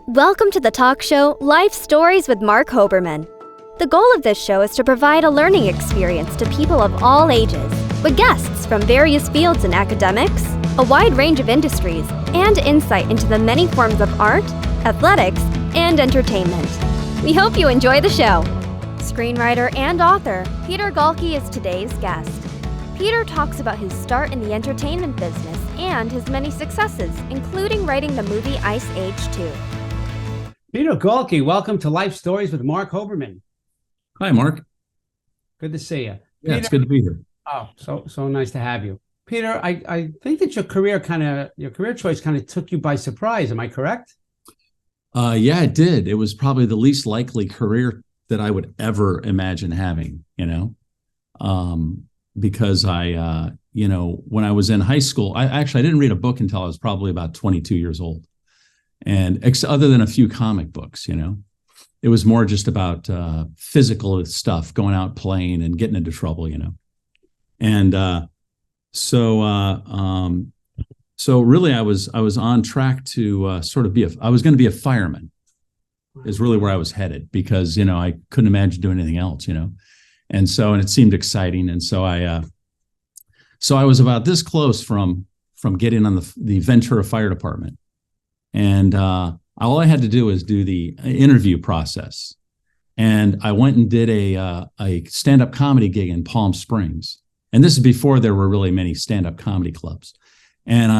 Welcome to the talk show Life Stories with Marc Hoberman. The goal of this show is to provide a learning experience to people of all ages, with guests from various fields in academics, a wide range of industries, and insight into the many forms of art, athletics, and entertainment. We hope you enjoy the show. Screenwriter and author Peter Gaulke is today's guest. Peter talks about his start in the entertainment business and his many successes, including writing the movie Ice Age 2. Peter Gaulke, welcome to Life Stories with Marc Hoberman. Hi, Mark. Good to see you. Yeah, Peter, it's good to be here. Oh, so nice to have you. Peter, I think that your career choice kind of took you by surprise. Am I correct? Yeah, it did. It was probably the least likely career that I would ever imagine having, because when I was in high school, I didn't read a book until I was probably about 22 years old. And other than a few comic books, it was more just about physical stuff, going out playing and getting into trouble, And so really I was on track to I was going to be a fireman is really where I was headed because, I couldn't imagine doing anything else, And it seemed exciting. And so I was about this close from getting on the Ventura Fire Department. And all I had to do was do the interview process. And I went and did a stand-up comedy gig in Palm Springs. And this is before there were really many stand-up comedy clubs. And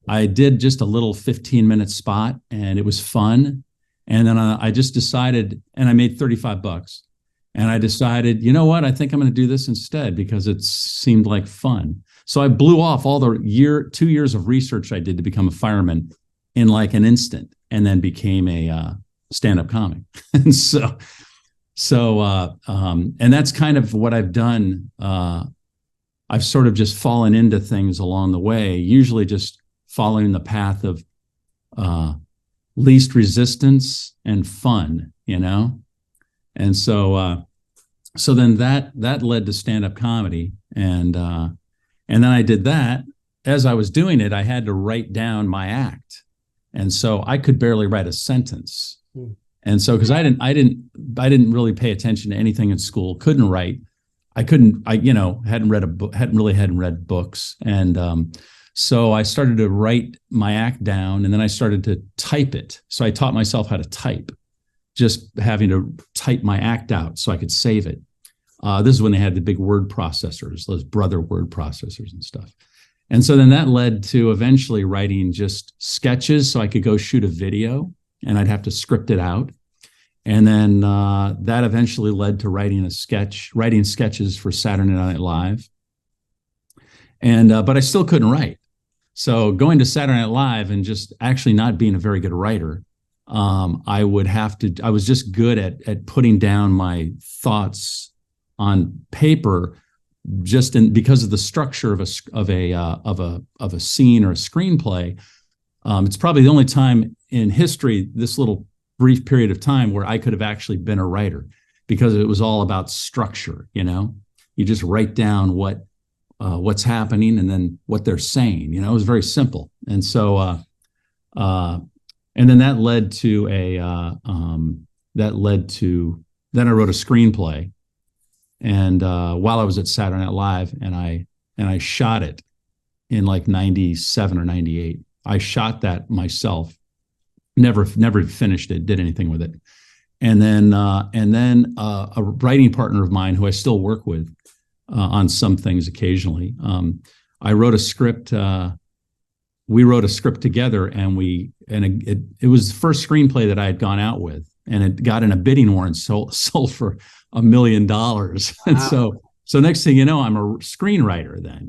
I did just a little 15-minute spot, and it was fun. And then I just decided, and I made $35. And I decided, you know what? I think I'm going to do this instead because it seemed like fun. So I blew off all the 2 years of research I did to become a fireman in like an instant, and then became a stand-up comic. And and that's kind of what I've done. I've sort of just fallen into things along the way, usually just following the path of least resistance and fun, And so then that led to stand-up comedy. And then I did that. As I was doing it, I had to write down my act. And so I could barely write a sentence. And so, because I didn't really pay attention to anything in school, couldn't write. hadn't read books. And so I started to write my act down, and then I started to type it. So I taught myself how to type, just having to type my act out so I could save it. This is when they had the big word processors, those brother word processors and stuff. And so then that led to eventually writing just sketches so I could go shoot a video, and I'd have to script it out. And then that eventually led to writing sketches for Saturday Night Live. And but I still couldn't write. So going to Saturday Night Live and just actually not being a very good writer, I was just good at putting down my thoughts on paper, because of the structure of a scene or a screenplay. It's probably the only time in history, this little brief period of time, where I could have actually been a writer, because it was all about structure. You just write down what's happening and then what they're saying. It was very simple. And so and then that led to then I wrote a screenplay. And while I was at Saturday Night Live, and I shot it in like 97 or 98. I shot that myself, never finished it, did anything with it. And then a writing partner of mine who I still work with on some things occasionally. I wrote a script. We wrote a script together, and it was the first screenplay that I had gone out with, and it got in a bidding war and sold for $1 million. And so next thing you know, I'm a screenwriter then,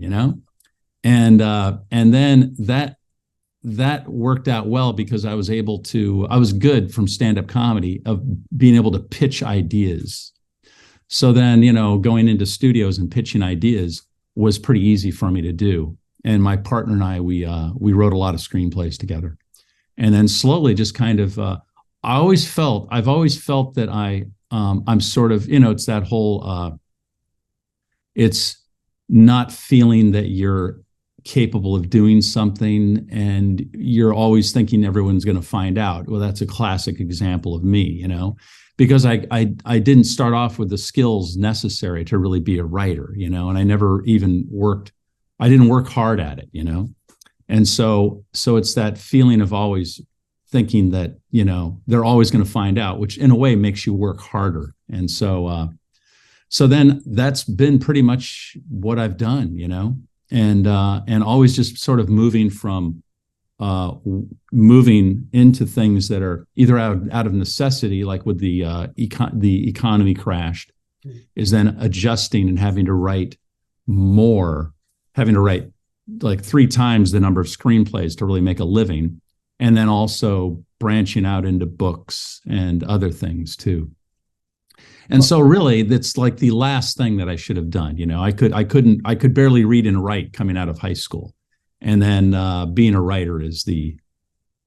and then that worked out well, because I was good from stand-up comedy of being able to pitch ideas. So then, going into studios and pitching ideas was pretty easy for me to do. And my partner and I, we wrote a lot of screenplays together. And then slowly just kind of, I've always felt that I'm sort of, it's that whole, it's not feeling that you're capable of doing something and you're always thinking everyone's going to find out. Well, that's a classic example of me, because I didn't start off with the skills necessary to really be a writer, and I never even I didn't work hard at it, And so it's that feeling of always thinking that, they're always going to find out, which in a way makes you work harder. And so then that's been pretty much what I've done, and always just sort of moving into things that are either out of necessity, like with the economy crashed, is then adjusting and having to write like 3 times the number of screenplays to really make a living, and then also branching out into books and other things too. And so really that's like the last thing that I should have done. I could barely read and write coming out of high school. And then being a writer is the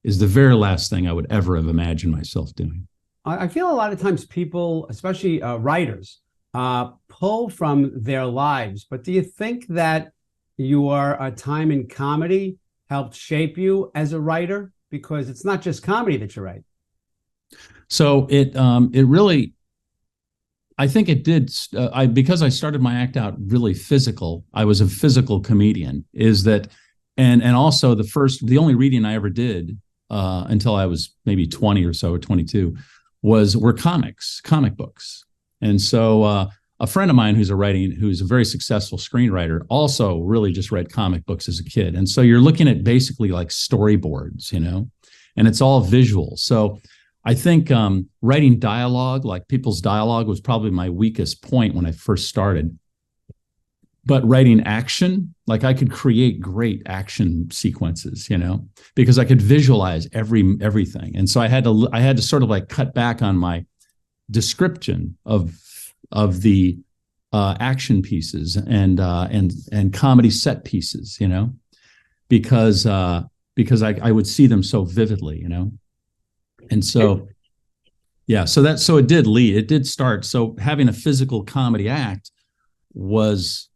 very last thing I would ever have imagined myself doing. I feel a lot of times people, especially writers, pull from their lives. But do you think that your time in comedy helped shape you as a writer? Because it's not just comedy that you write. So it really, I think it did. Because I started my act out really physical. I was a physical comedian. And also the only reading I ever did until I was maybe 20 or so, or 22, were comic books. And so a friend of mine who's a very successful screenwriter also really just read comic books as a kid. And so you're looking at basically like storyboards, and it's all visual. So I think writing dialogue, like people's dialogue, was probably my weakest point when I first started. But writing action, like I could create great action sequences, because I could visualize everything. And so I had to sort of like cut back on my description of the action pieces and comedy set pieces, because I would see them so vividly, And so, yeah, so it did start. So having a physical comedy act was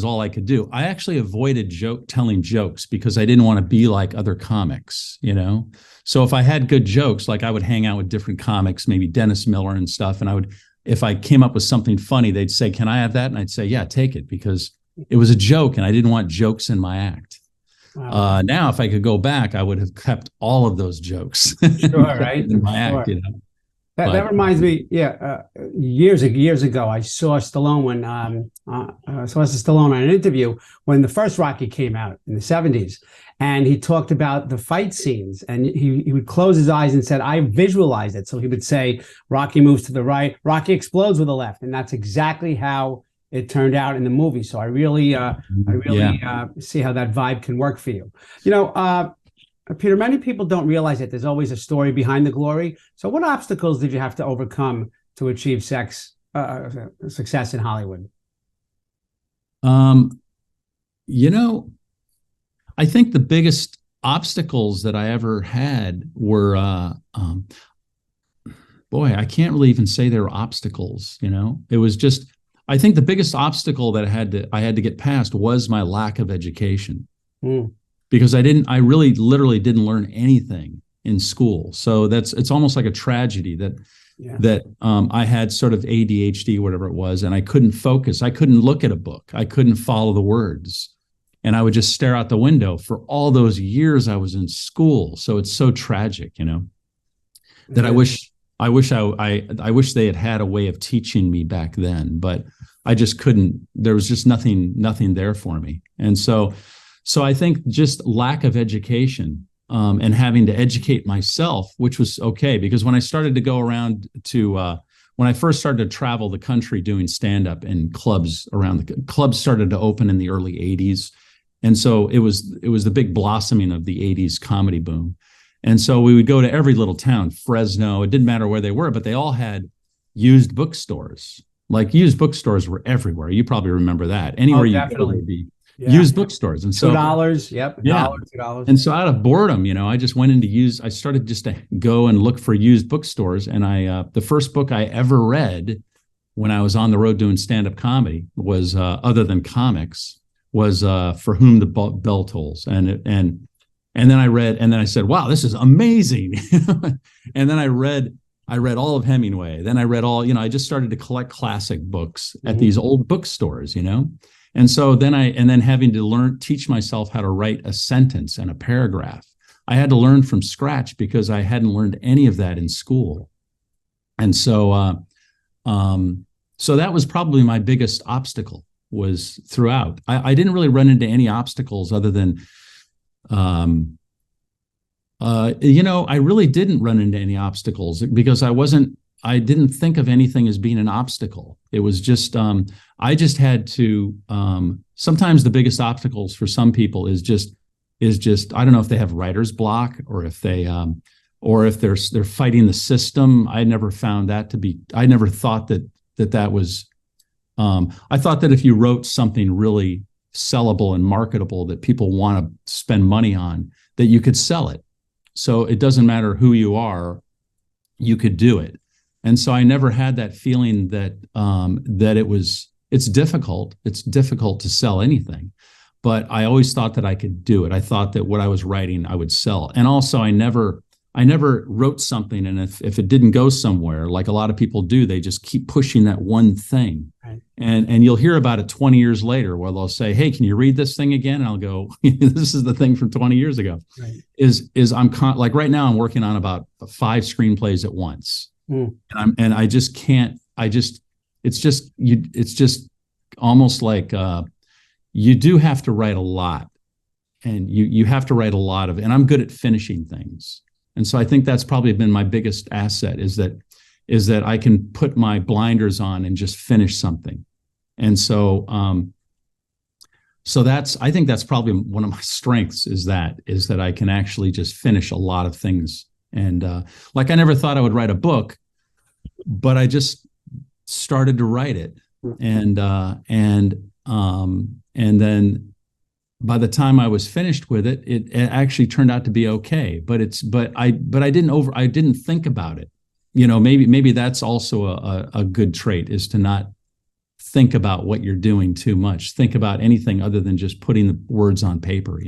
all I could do. I actually avoided telling jokes because I didn't want to be like other comics, So if I had good jokes, like I would hang out with different comics, maybe Dennis Miller and stuff. And if I came up with something funny, they'd say, "Can I have that?" And I'd say, "Yeah, take it," because it was a joke and I didn't want jokes in my act. Wow. Now, if I could go back, I would have kept all of those jokes sure, right? in my act, That reminds me, years ago, I saw Stallone on an interview when the first Rocky came out in the 70s, and he talked about the fight scenes, and he would close his eyes and said, "I visualized it." So he would say, Rocky moves to the right, Rocky explodes with the left, and that's exactly how it turned out in the movie. So I really see how that vibe can work for you. Peter, many people don't realize that there's always a story behind the glory. So what obstacles did you have to overcome to achieve success in Hollywood? I think the biggest obstacles that I ever had were, I can't really even say they were obstacles, It was just, I think the biggest obstacle that I had to get past was my lack of education. Because I really literally didn't learn anything in school. So it's almost like a tragedy that I had sort of ADHD, whatever it was, and I couldn't focus. I couldn't look at a book. I couldn't follow the words. And I would just stare out the window for all those years I was in school. So it's so tragic, that I wish they had a way of teaching me back then, but I just couldn't. There was just nothing there for me. And so I think just lack of education and having to educate myself, which was okay, because when I started to go around when I first started to travel the country doing stand-up in clubs clubs started to open in the early 80s. And so it was the big blossoming of the 80s comedy boom. And so we would go to every little town, Fresno, it didn't matter where they were, but they all had used bookstores. Like used bookstores were everywhere. You probably remember that. Anywhere you go, there'd be used bookstores. And so $2, yep. $2. And so out of boredom, I just went I started just to go and look for used bookstores. And the first book I ever read when I was on the road doing stand-up comedy was, other than comics, For Whom the Bell Tolls, and then I said, wow, this is amazing. And then I read all of Hemingway. Then I read I just started to collect classic books at these old bookstores, And so then having to teach myself how to write a sentence and a paragraph. I had to learn from scratch because I hadn't learned any of that in school. And so, so that was probably my biggest obstacle was throughout. I didn't really run into any obstacles other than, I really didn't run into any obstacles because I didn't think of anything as being an obstacle. It was just, I just had to, sometimes the biggest obstacles for some people is just, I don't know if they have writer's block or if they're fighting the system. I never found that to be, I never thought that was, I thought that if you wrote something really sellable and marketable that people want to spend money on, that you could sell it. So it doesn't matter who you are, you could do it. And so I never had that feeling that it's difficult. It's difficult to sell anything, but I always thought that I could do it. I thought that what I was writing, I would sell. And also I never wrote something, and if it didn't go somewhere, like a lot of people do, they just keep pushing that one thing. Right. And you'll hear about it 20 years later where they'll say, hey, can you read this thing again? And I'll go, this is the thing from 20 years ago. Right. Like right now I'm working on about 5 screenplays at once. And I just can't, it's just almost like you do have to write a lot, and you have to write a lot of it. And I'm good at finishing things. And so I think that's probably been my biggest asset is that I can put my blinders on and just finish something. And so, I think that's probably one of my strengths is that I can actually just finish a lot of things. And like I never thought I would write a book, but I just started to write it. And then by the time I was finished with it, it actually turned out to be okay. But I didn't think about it. Maybe that's also a good trait, is to not think about what you're doing too much. Think about anything other than just putting the words on paper,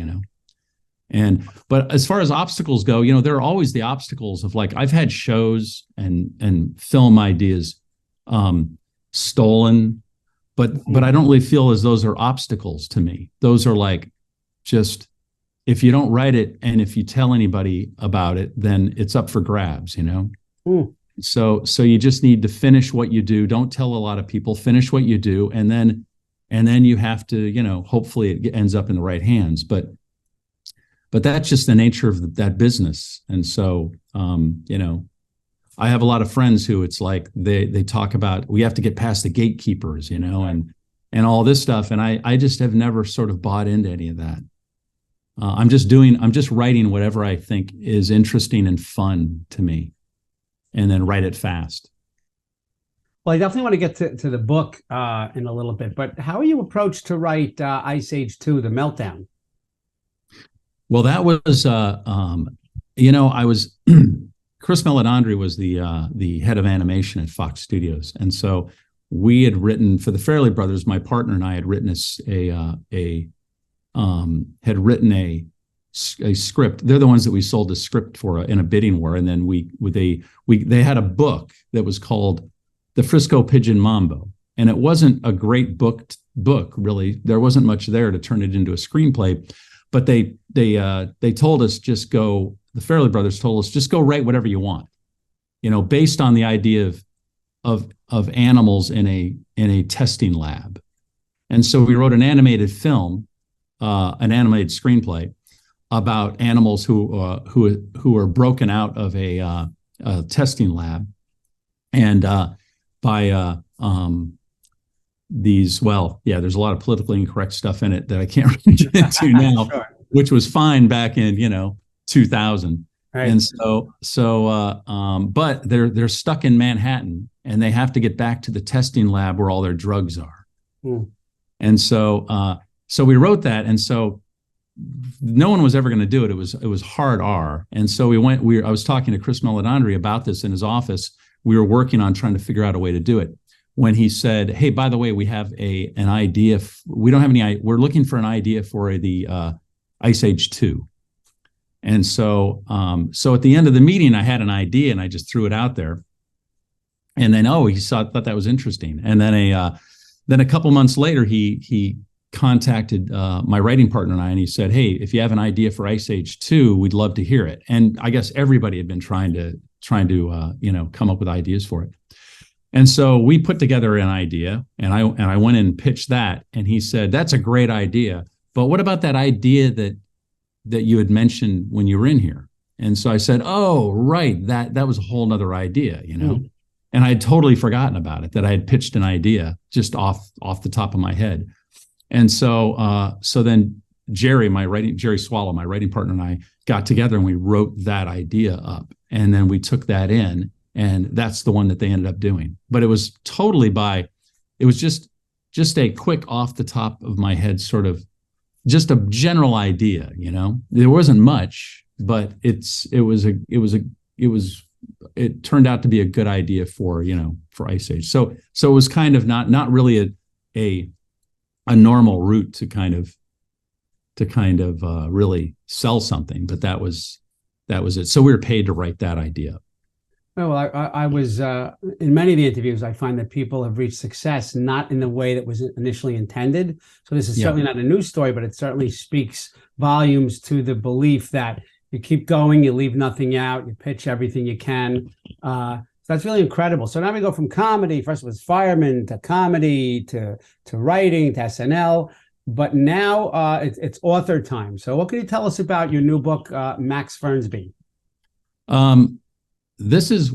But as far as obstacles go, there are always the obstacles of, like, I've had shows and film ideas stolen, but I don't really feel as those are obstacles to me. Those are like, just, if you don't write it and if you tell anybody about it, then it's up for grabs, So you just need to finish what you do. Don't tell a lot of people. Finish what you do, and then you have to, hopefully it ends up in the right hands. But that's just the nature of that business. And so, I have a lot of friends who it's like they talk about, we have to get past the gatekeepers, and all this stuff. And I just have never sort of bought into any of that. I'm just writing whatever I think is interesting and fun to me, and then write it fast. Well, I definitely want to get to the book in a little bit, but how are you approached to write Ice Age 2, The Meltdown? Well, that was, I was, Chris Meledandri was the head of animation at Fox Studios. And so we had written, for the Farrelly Brothers, my partner and I had written a script. They're the ones that we sold the script for in a bidding war. And then they had a book that was called The Frisco Pigeon Mambo. And it wasn't a great book, really. There wasn't much there to turn it into a screenplay. But they told us, just go, the Farrelly Brothers told us, just go write whatever you want, based on the idea of animals in a testing lab. And so we wrote an animated film, an animated screenplay about animals who are broken out of a testing lab, and by these, well, yeah, there's a lot of politically incorrect stuff in it that I can't really get into now, sure. Which was fine back in 2000. Right. And but they're stuck in Manhattan, and they have to get back to the testing lab where all their drugs are. And so we wrote that, and so no one was ever going to do it. It was hard R. And so I was talking to Chris Meledandri about this in his office. We were working on trying to figure out a way to do it. when he said, "Hey, by the way, we have an idea. We don't have any. We're looking for an idea for the Ice Age 2." And so at the end of the meeting, I had an idea and I just threw it out there. And then, he thought that was interesting. And then a couple months later, he contacted my writing partner and I, and he said, "Hey, if you have an idea for Ice Age 2, we'd love to hear it." And I guess everybody had been trying to come up with ideas for it. And so we put together an idea, and I went in and pitched that. And he said, "That's a great idea, but what about that idea that you had mentioned when you were in here?" And so I said, "Oh, right, that was a whole nother idea, And I had totally forgotten about it, that I had pitched an idea just off the top of my head. And so then Jerry Swallow, my writing partner, and I got together and we wrote that idea up. And then we took that in, and that's the one that they ended up doing. But it was totally it was just a quick off the top of my head sort of just a general idea, There wasn't much, but it turned out to be a good idea for Ice Age. So it was kind of not really a normal route to kind of really sell something, but that was it. So we were paid to write that idea. Well, I was in many of the interviews, I find that people have reached success not in the way that was initially intended. So this is certainly not a news story, but it certainly speaks volumes to the belief that you keep going, you leave nothing out, you pitch everything you can. So that's really incredible. So now we go from comedy. First it was fireman to comedy to writing to SNL, but now it's author time. So what can you tell us about your new book, Max Fernsby? This is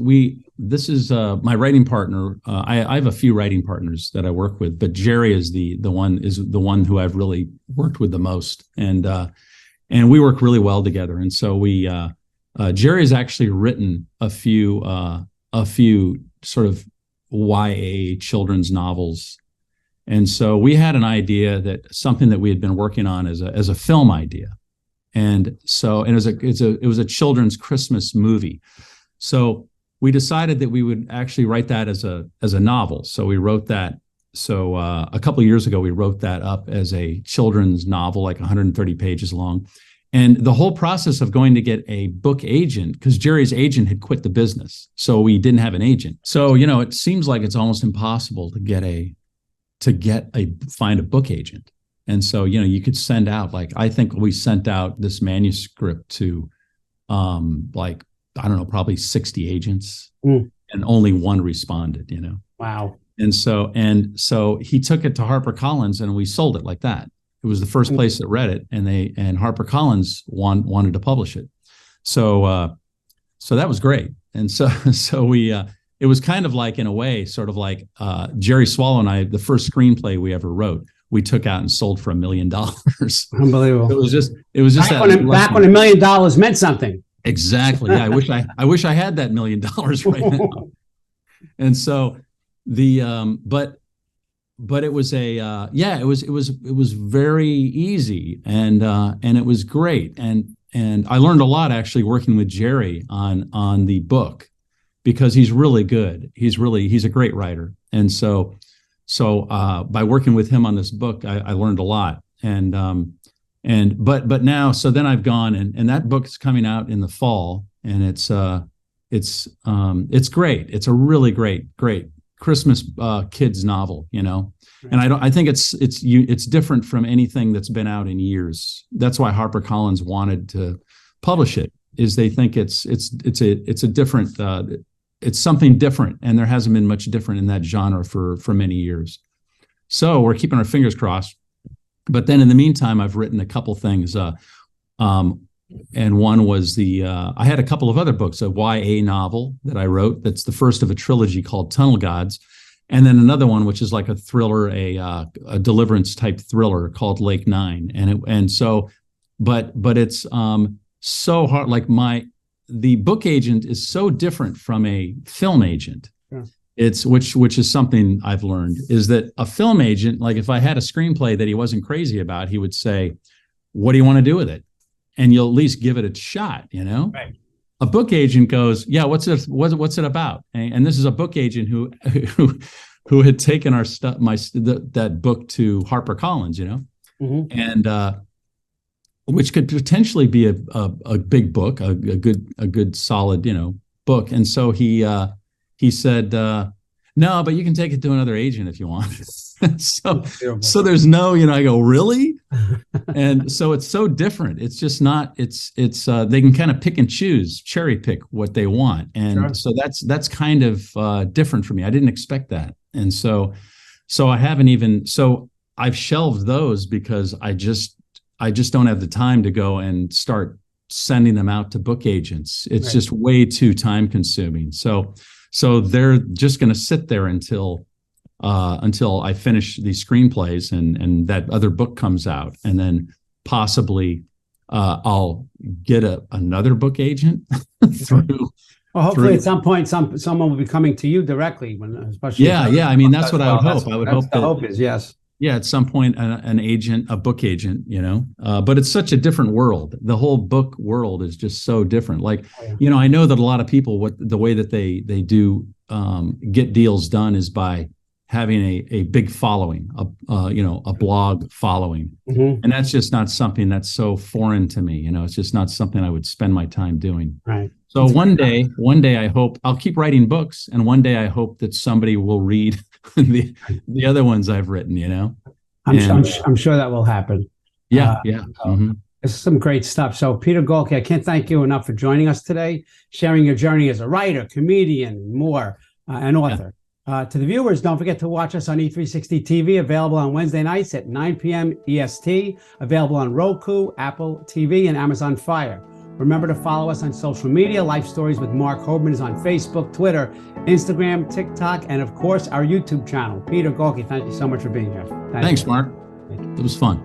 my writing partner. I have a few writing partners that I work with, but Jerry is the one who I've really worked with the most, and we work really well together. And so Jerry has actually written a few sort of YA children's novels, and so we had an idea that something that we had been working on as a film idea, and it was a children's Christmas movie. So we decided that we would actually write that as a novel. So we wrote that. So a couple of years ago, we wrote that up as a children's novel, like 130 pages long. And the whole process of going to get a book agent, because Jerry's agent had quit the business, so we didn't have an agent. So it seems like it's almost impossible to find a book agent. And so you could send out, like, I think we sent out this manuscript to I don't know, probably 60 agents, and only one responded, Wow. And so he took it to HarperCollins, and we sold it like that. It was the first place that read it, and HarperCollins wanted to publish it. So that was great. And so we it was kind of like, in a way, sort of like Jerry Swallow and I, the first screenplay we ever wrote, we took out and sold for $1 million. Unbelievable. It was just back when $1 million meant something. Exactly. Yeah, I wish I had that $1 million right now. And so but it was it was very easy, and it was great, and I learned a lot actually working with Jerry on the book, because he's really good. He's a great writer, and so by working with him on this book, I learned a lot, but now, so then I've gone, and that book is coming out in the fall, and it's great. It's a really great Christmas kids novel, and I think it's different from anything that's been out in years. That's why HarperCollins wanted to publish it, is they think it's a different, it's something different, and there hasn't been much different in that genre for many years. So we're keeping our fingers crossed. But then in the meantime, I've written a couple things. And one was I had a couple of other books, a YA novel that I wrote. That's the first of a trilogy called Tunnel Gods. And then another one, which is like a thriller, a deliverance type thriller called Lake Nine. But it's so hard. Like the book agent is so different from a film agent. Yeah. It's which is something I've learned, is that a film agent, like if I had a screenplay that he wasn't crazy about, he would say, "What do you want to do with it?" And you'll at least give it a shot, Right. A book agent goes, "Yeah, what's it about?" And this is a book agent who who had taken our stuff, that book to HarperCollins, Mm-hmm. and which could potentially be a big book, a good solid, book. And so he said, no, but you can take it to another agent if you want. so there's no, I go, really? And so it's so different. It's just not, it's they can kind of pick and choose, cherry pick what they want. And so that's kind of different for me. I didn't expect that. And so I haven't even, so I've shelved those because I just don't have the time to go and start sending them out to book agents. It's just way too time consuming. So they're just going to sit there until I finish these screenplays and that other book comes out, and then possibly I'll get another book agent through. Well, hopefully at some point, someone will be coming to you directly. Especially yeah. I mean, that's what I would hope. I would hope the hope is, yes. Yeah, at some point, a book agent, but it's such a different world. The whole book world is just so different. Like, I know that a lot of people, the way that they do get deals done is by having a big following, a blog following. Mm-hmm. And that's just not something that's so foreign to me. It's just not something I would spend my time doing. Right. So one day I hope I'll keep writing books, and one day I hope that somebody will read the other ones I've written, I'm sure that will happen. Yeah. Mm-hmm. This is some great stuff. So Peter Gaulke, I can't thank you enough for joining us today, sharing your journey as a writer, comedian, more, and author. To the viewers, don't forget to watch us on E360 TV, available on Wednesday nights at 9 p.m. EST, available on Roku, Apple TV, and Amazon Fire. Remember to follow us on social media. Life Stories with Marc Hoberman is on Facebook, Twitter, Instagram, TikTok, and of course, our YouTube channel. Peter Gaulke, thank you so much for being here. Thanks, Mark. It was fun.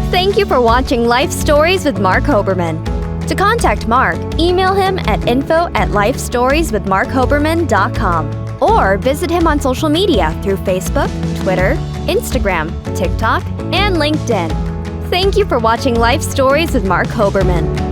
Thank you for watching Life Stories with Marc Hoberman. To contact Marc, email him at info@lifestorieswithmarchoberman.com or visit him on social media through Facebook, Twitter, Instagram, TikTok, and LinkedIn. Thank you for watching Life Stories with Marc Hoberman.